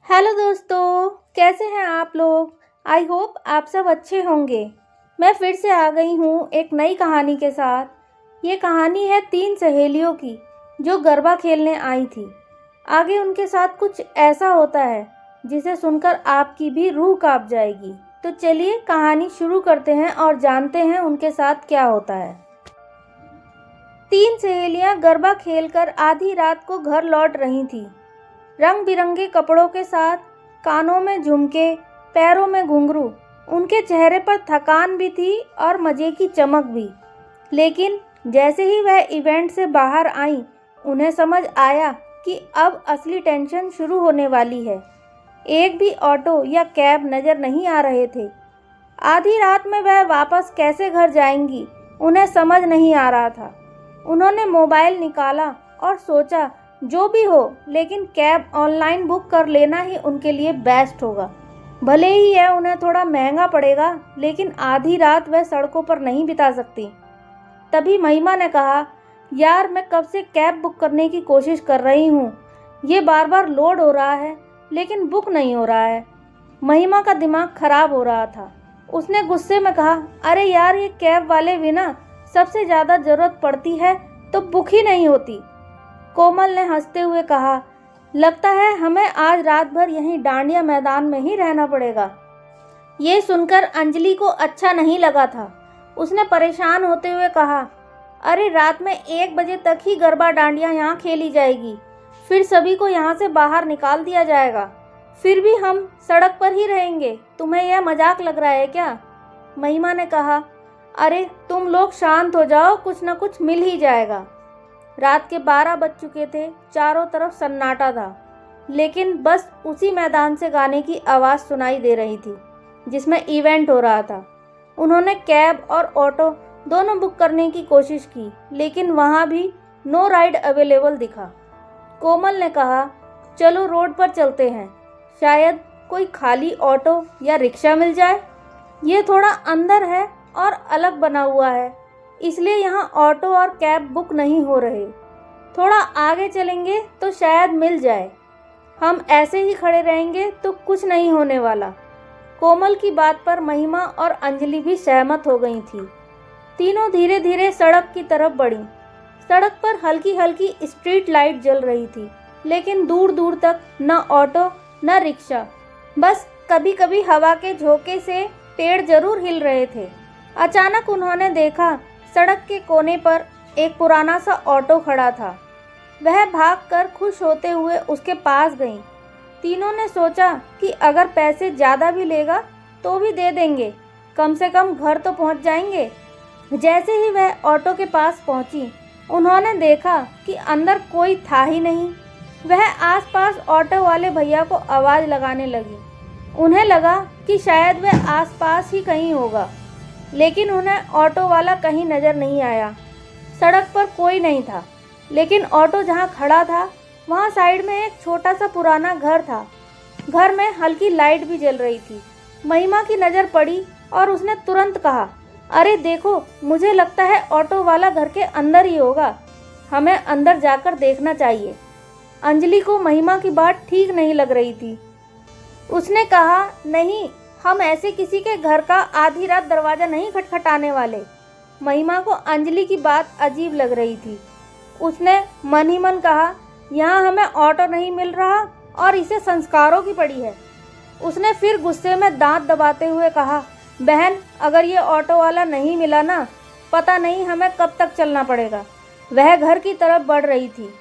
Hello दोस्तों, कैसे हैं आप लोग। आई होप आप सब अच्छे होंगे। मैं फिर से आ गई हूँ एक नई कहानी के साथ। ये कहानी है 3 सहेलियों की जो गरबा खेलने आई थी। आगे उनके साथ कुछ ऐसा होता है जिसे सुनकर आपकी भी रूह कांप जाएगी। तो चलिए कहानी शुरू करते हैं और जानते हैं उनके साथ क्या होता है। 3 सहेलियाँ गरबा खेलकर आधी रात को घर लौट रही थीं। रंग बिरंगे कपड़ों के साथ, कानों में झुमके, पैरों में घुंघरू। उनके चेहरे पर थकान भी थी और मज़े की चमक भी। लेकिन जैसे ही वह इवेंट से बाहर आईं, उन्हें समझ आया कि अब असली टेंशन शुरू होने वाली है। एक भी ऑटो या कैब नज़र नहीं आ रहे थे। आधी रात में वह वापस कैसे घर जाएंगी, उन्हें समझ नहीं आ रहा था। उन्होंने मोबाइल निकाला और सोचा जो भी हो, लेकिन कैब ऑनलाइन बुक कर लेना ही उनके लिए बेस्ट होगा। भले ही यह उन्हें थोड़ा महंगा पड़ेगा, लेकिन आधी रात वह सड़कों पर नहीं बिता सकती। तभी महिमा ने कहा, यार मैं कब से कैब बुक करने की कोशिश कर रही हूँ। ये बार बार लोड हो रहा है लेकिन बुक नहीं हो रहा है। महिमा का दिमाग खराब हो रहा था। उसने गुस्से में कहा, अरे यार, ये कैब वाले बिना सबसे ज़्यादा ज़रूरत पड़ती है तो बुक ही नहीं होती। कोमल ने हंसते हुए कहा, लगता है हमें आज रात भर यहीं डांडिया मैदान में ही रहना पड़ेगा। ये सुनकर अंजलि को अच्छा नहीं लगा था। उसने परेशान होते हुए कहा, अरे रात में 1 बजे तक ही गरबा डांडिया यहाँ खेली जाएगी, फिर सभी को यहाँ से बाहर निकाल दिया जाएगा। फिर भी हम सड़क पर ही रहेंगे। तुम्हें यह मजाक लग रहा है क्या? महिमा ने कहा, अरे तुम लोग शांत हो जाओ, कुछ न कुछ मिल ही जाएगा। रात के 12 बज चुके थे। चारों तरफ सन्नाटा था, लेकिन बस उसी मैदान से गाने की आवाज़ सुनाई दे रही थी जिसमें इवेंट हो रहा था। उन्होंने कैब और ऑटो दोनों बुक करने की कोशिश की, लेकिन वहाँ भी नो राइड अवेलेबल दिखा। कोमल ने कहा, चलो रोड पर चलते हैं, शायद कोई खाली ऑटो या रिक्शा मिल जाए। ये थोड़ा अंदर है और अलग बना हुआ है, इसलिए यहाँ ऑटो और कैब बुक नहीं हो रहे। थोड़ा आगे चलेंगे तो शायद मिल जाए। हम ऐसे ही खड़े रहेंगे तो कुछ नहीं होने वाला। कोमल की बात पर महिमा और अंजलि भी सहमत हो गई थी। तीनों धीरे धीरे सड़क की तरफ बढ़ीं। सड़क पर हल्की हल्की स्ट्रीट लाइट जल रही थी, लेकिन दूर दूर तक न ऑटो न रिक्शा। बस कभी कभी हवा के झोंके से पेड़ जरूर हिल रहे थे। अचानक उन्होंने देखा, सड़क के कोने पर एक पुराना सा ऑटो खड़ा था। वह भागकर खुश होते हुए उसके पास गई। तीनों ने सोचा कि अगर पैसे ज़्यादा भी लेगा तो भी दे देंगे, कम से कम घर तो पहुंच जाएंगे। जैसे ही वह ऑटो के पास पहुंची, उन्होंने देखा कि अंदर कोई था ही नहीं। वह आसपास ऑटो वाले भैया को आवाज़ लगाने लगी। उन्हें लगा कि शायद वह आसपास ही कहीं होगा, लेकिन उन्हें ऑटो वाला कहीं नज़र नहीं आया। सड़क पर कोई नहीं था, लेकिन ऑटो जहाँ खड़ा था वहाँ साइड में एक छोटा सा पुराना घर था। घर में हल्की लाइट भी जल रही थी। महिमा की नज़र पड़ी और उसने तुरंत कहा, अरे देखो, मुझे लगता है ऑटो वाला घर के अंदर ही होगा। हमें अंदर जाकर देखना चाहिए। अंजलि को महिमा की बात ठीक नहीं लग रही थी। उसने कहा, नहीं, हम ऐसे किसी के घर का आधी रात दरवाज़ा नहीं खटखटाने वाले। महिमा को अंजलि की बात अजीब लग रही थी। उसने मन ही मन कहा, यहाँ हमें ऑटो नहीं मिल रहा और इसे संस्कारों की पड़ी है। उसने फिर गुस्से में दांत दबाते हुए कहा, बहन, अगर ये ऑटो वाला नहीं मिला ना, पता नहीं हमें कब तक चलना पड़ेगा। वह घर की तरफ बढ़ रही थी।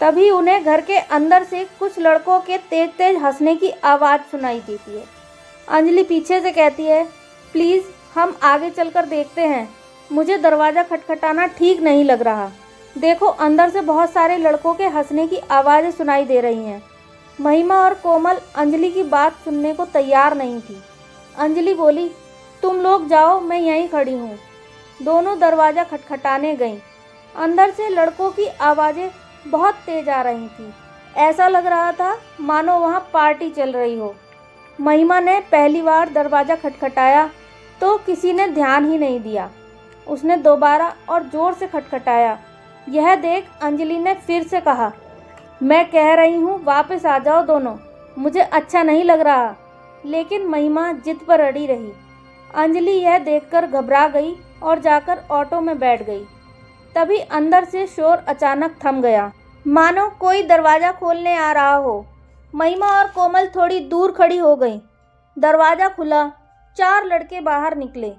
तभी उन्हें घर के अंदर से कुछ लड़कों के तेज तेज हंसने की आवाज़ सुनाई देती है। अंजलि पीछे से कहती है, प्लीज़ हम आगे चलकर देखते हैं। मुझे दरवाज़ा खटखटाना ठीक नहीं लग रहा। देखो, अंदर से बहुत सारे लड़कों के हंसने की आवाज़ें सुनाई दे रही हैं। महिमा और कोमल अंजलि की बात सुनने को तैयार नहीं थी। अंजलि बोली, तुम लोग जाओ, मैं यहीं खड़ी हूँ। दोनों दरवाज़ा खटखटाने गईं। अंदर से लड़कों की आवाज़ें बहुत तेज आ रही थी। ऐसा लग रहा था मानो वहाँ पार्टी चल रही हो। महिमा ने पहली बार दरवाज़ा खटखटाया तो किसी ने ध्यान ही नहीं दिया। उसने दोबारा और ज़ोर से खटखटाया। यह देख अंजलि ने फिर से कहा, मैं कह रही हूँ वापस आ जाओ दोनों, मुझे अच्छा नहीं लग रहा। लेकिन महिमा जिद पर अड़ी रही। अंजलि यह देखकर घबरा गई और जाकर ऑटो में बैठ गई। तभी अंदर से शोर अचानक थम गया, मानो कोई दरवाज़ा खोलने आ रहा हो। महिमा और कोमल थोड़ी दूर खड़ी हो गईं। दरवाज़ा खुला, 4 लड़के बाहर निकले।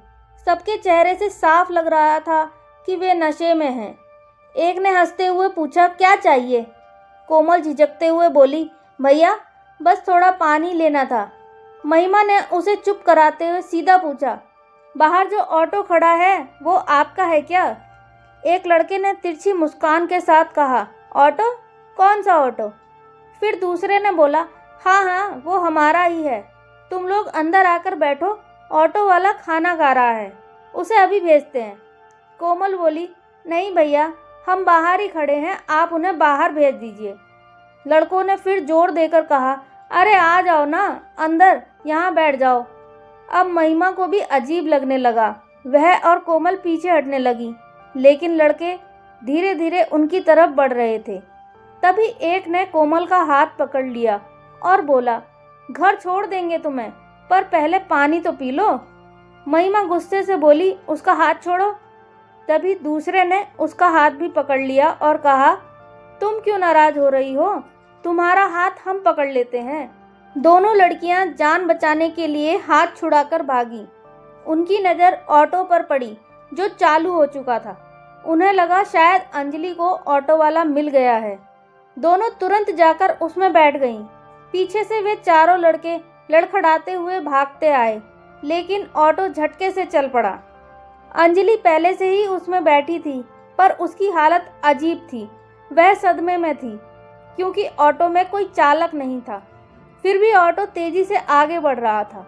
सबके चेहरे से साफ लग रहा था कि वे नशे में हैं। एक ने हंसते हुए पूछा, क्या चाहिए? कोमल झिझकते हुए बोली, भैया बस थोड़ा पानी लेना था। महिमा ने उसे चुप कराते हुए सीधा पूछा, बाहर जो ऑटो खड़ा है वो आपका है क्या? एक लड़के ने तिरछी मुस्कान के साथ कहा, ऑटो? कौन सा ऑटो? फिर दूसरे ने बोला, हाँ हाँ वो हमारा ही है, तुम लोग अंदर आकर बैठो, ऑटो वाला खाना खा रहा है, उसे अभी भेजते हैं। कोमल बोली, नहीं भैया हम बाहर ही खड़े हैं, आप उन्हें बाहर भेज दीजिए। लड़कों ने फिर जोर देकर कहा, अरे आ जाओ ना अंदर, यहाँ बैठ जाओ। अब महिमा को भी अजीब लगने लगा। वह और कोमल पीछे हटने लगी, लेकिन लड़के धीरे धीरे उनकी तरफ बढ़ रहे थे। तभी एक ने कोमल का हाथ पकड़ लिया और बोला, घर छोड़ देंगे तुम्हें, पर पहले पानी तो पी लो। महिमा गुस्से से बोली, उसका हाथ छोड़ो। तभी दूसरे ने उसका हाथ भी पकड़ लिया और कहा, तुम क्यों नाराज हो रही हो, तुम्हारा हाथ हम पकड़ लेते हैं। दोनों लड़कियां जान बचाने के लिए हाथ छुड़ाकर भागी। उनकी नज़र ऑटो पर पड़ी जो चालू हो चुका था। उन्हें लगा शायद अंजलि को ऑटो वाला मिल गया है। दोनों तुरंत जाकर उसमें बैठ गईं। पीछे से वे चारों लड़के लड़खड़ाते हुए भागते आए, लेकिन ऑटो झटके से चल पड़ा। अंजलि पहले से ही उसमें बैठी थी, पर उसकी हालत अजीब थी। वह सदमे में थी क्योंकि ऑटो में कोई चालक नहीं था। फिर भी ऑटो तेजी से आगे बढ़ रहा था।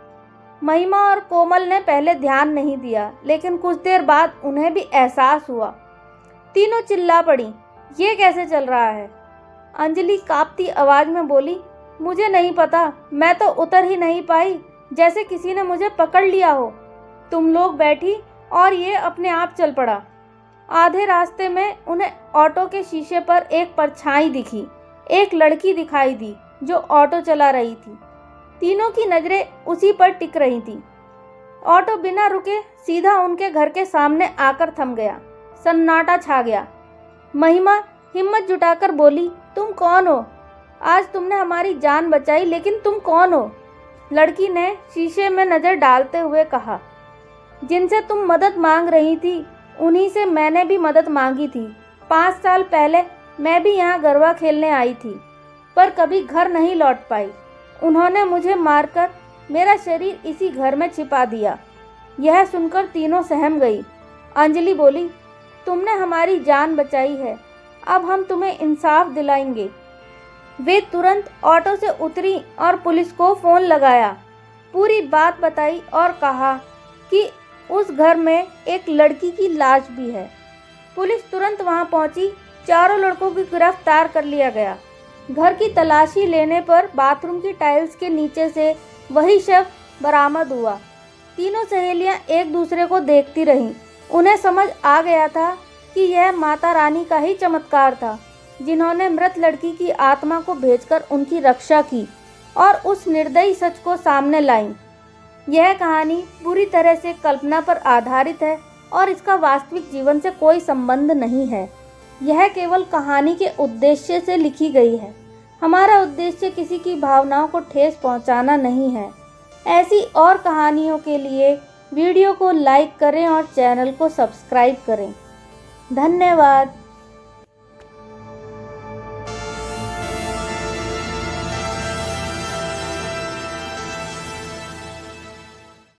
महिमा और कोमल ने पहले ध्यान नहीं दिया, लेकिन कुछ देर बाद उन्हें भी एहसास हुआ। तीनों चिल्ला पड़ी, ये कैसे चल रहा है? अंजलि कांपती आवाज में बोली, मुझे नहीं पता, मैं तो उतर ही नहीं पाई, जैसे किसी ने मुझे पकड़ लिया हो। तुम लोग बैठी और ये अपने आप चल पड़ा। आधे रास्ते में उन्हें ऑटो के शीशे पर एक परछाई दिखी। एक लड़की दिखाई दी जो ऑटो चला रही थी। तीनों की नज़रें उसी पर टिक रही थी। ऑटो बिना रुके सीधा उनके घर के सामने आकर थम गया। सन्नाटा छा गया। महिमा हिम्मत जुटाकर बोली, तुम कौन हो? आज तुमने हमारी जान बचाई, लेकिन तुम कौन हो? लड़की ने शीशे में नज़र डालते हुए कहा, जिनसे तुम मदद मांग रही थी उन्हीं से मैंने भी मदद मांगी थी। 5 साल पहले मैं भी यहाँ गरबा खेलने आई थी, पर कभी घर नहीं लौट पाई। उन्होंने मुझे मारकर मेरा शरीर इसी घर में छिपा दिया। यह सुनकर तीनों सहम गई। अंजलि बोली, तुमने हमारी जान बचाई है, अब हम तुम्हें इंसाफ दिलाएंगे। वे तुरंत ऑटो से उतरी और पुलिस को फ़ोन लगाया। पूरी बात बताई और कहा कि उस घर में एक लड़की की लाश भी है। पुलिस तुरंत वहां पहुंची। चारों लड़कों को गिरफ्तार कर लिया गया। घर की तलाशी लेने पर बाथरूम की टाइल्स के नीचे से वही शव बरामद हुआ। तीनों सहेलियां एक दूसरे को देखती रहीं। उन्हें समझ आ गया था कि यह माता रानी का ही चमत्कार था, जिन्होंने मृत लड़की की आत्मा को भेजकर उनकी रक्षा की और उस निर्दयी सच को सामने लाई। यह कहानी पूरी तरह से कल्पना पर आधारित है और इसका वास्तविक जीवन से कोई संबंध नहीं है। यह केवल कहानी के उद्देश्य से लिखी गई है। हमारा उद्देश्य किसी की भावनाओं को ठेस पहुंचाना नहीं है। ऐसी और कहानियों के लिए वीडियो को लाइक करें और चैनल को सब्सक्राइब करें। धन्यवाद।